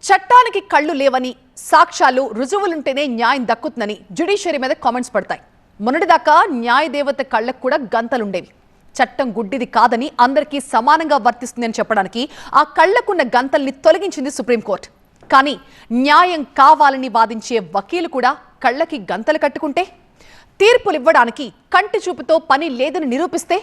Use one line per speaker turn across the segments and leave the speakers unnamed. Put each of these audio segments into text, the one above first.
చట్టానికి కళ్ళు లేవని సాక్ష్యాలు రుజువులుంటేనే న్యాయం దక్కుతుందని జ్యుడిషియరీ మీద కామెంట్స్ పడతాయి. మొన్నటిదాకా న్యాయదేవత కళ్ళకు కూడా గంతలుండేవి. చట్టం గుడ్డిది కాదని అందరికీ సమానంగా వర్తిస్తుందని చెప్పడానికి ఆ కళ్ళకున్న గంతల్ని తొలగించింది సుప్రీంకోర్టు. కానీ న్యాయం కావాలని వాదించే వకీలు కూడా కళ్ళకి గంతలు కట్టుకుంటే, తీర్పులివ్వడానికి కంటి చూపుతో పని లేదని నిరూపిస్తే,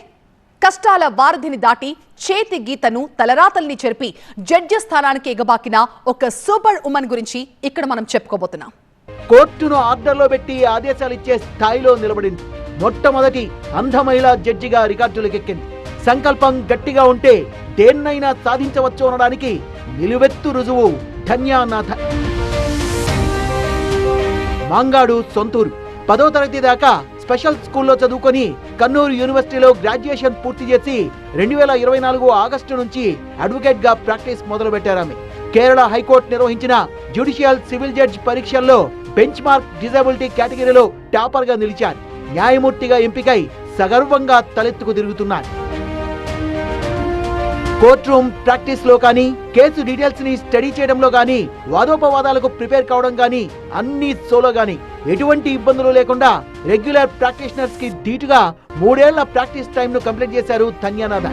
కష్టాల వారధిని దాటి చేతి గీతను తలరాతల్ని చెరిపి జడ్జి స్థానానికి ఎగబాకిన ఒక సూపర్ ఉమెన్ గురించి ఇక్కడ మనం చెప్పుకోబోతున్నాం.
కోర్టును ఆర్డర్లో పెట్టి ఆదేశాలు ఇచ్చే స్థాయిలో నిలబడింది. మొట్టమొదటి అంధ మహిళా జడ్జిగా రికార్డులకెక్కింది. సంకల్పం గట్టిగా ఉంటే దేన్నైనా సాధించవచ్చు అనడానికి నిలువెత్తు రుజువు ధన్యానాథ. మాంగాడు సొంతూరు. 10వ తరగతి దాకా స్పెషల్ స్కూల్లో చదువుకొని కన్నూరు యూనివర్సిటీలో గ్రాడ్యుయేషన్ పూర్తి చేసి 2024 ఆగస్టు నుంచి అడ్వకేట్ గా ప్రాక్టీస్ మొదలు పెట్టారామె. కేరళ హైకోర్టు నిర్వహించిన జ్యుడిషియల్ సివిల్ జడ్జ్ పరీక్షల్లో బెంచ్ మార్క్ డిజబిలిటీ కేటగిరీలో టాపర్ గా నిలిచారు. న్యాయమూర్తిగా ఎంపికై సగర్వంగా తలెత్తుకు తిరుగుతున్నారు. కోర్ట్ రూమ్ ప్రాక్టీస్ లో కానీ, కేసు డీటెయిల్స్ ని స్టడీ చేయడంలో గానీ, వాదోపవాదాలకు ప్రిపేర్ కావడం గానీ అన్ని సోలో గానీ ఎటువంటి ఇబ్బందులు లేకుండా రెగ్యులర్ ప్రాక్టీషనర్స్ కి ధీటుగా 3 ఏళ్ల ప్రాక్టీస్ టైం ను కంప్లీట్ చేశారు ధన్యానాథ.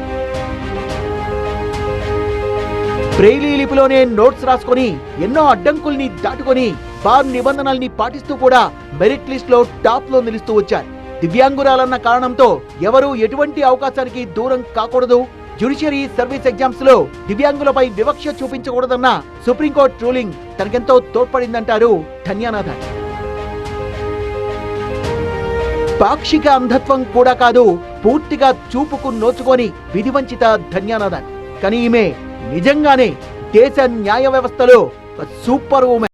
బ్రెయిలీ లిపిలోనే నోట్స్ రాసుకొని ఎన్నో అడ్డంకుల్ని దాటుకొని బార్ నిబంధనల్ని పాటిస్తూ కూడా మెరిట్ లిస్ట్ లో టాప్ లో నిలుస్తూ వచ్చారు. దివ్యాంగురాలన్న కారణంతో ఎవరూ ఎటువంటి అవకాశానికి దూరం కాకూడదు, జ్యుడిషియరీ సర్వీస్ ఎగ్జామ్స్ లో దివ్యాంగులపై వివక్ష చూపించకూడదన్న సుప్రీంకోర్టు రూలింగ్ తనకెంతో తోడ్పడిందంటారు ధన్యానాథ. పాక్షిక అంధత్వం కూడా కాదు, పూర్తిగా చూపుకు నోచుకొని విధివంచిత ధన్యానాథ. కానీ ఈమె నిజంగానే దేశ న్యాయ వ్యవస్థలో సూపర్ ఉమెన్.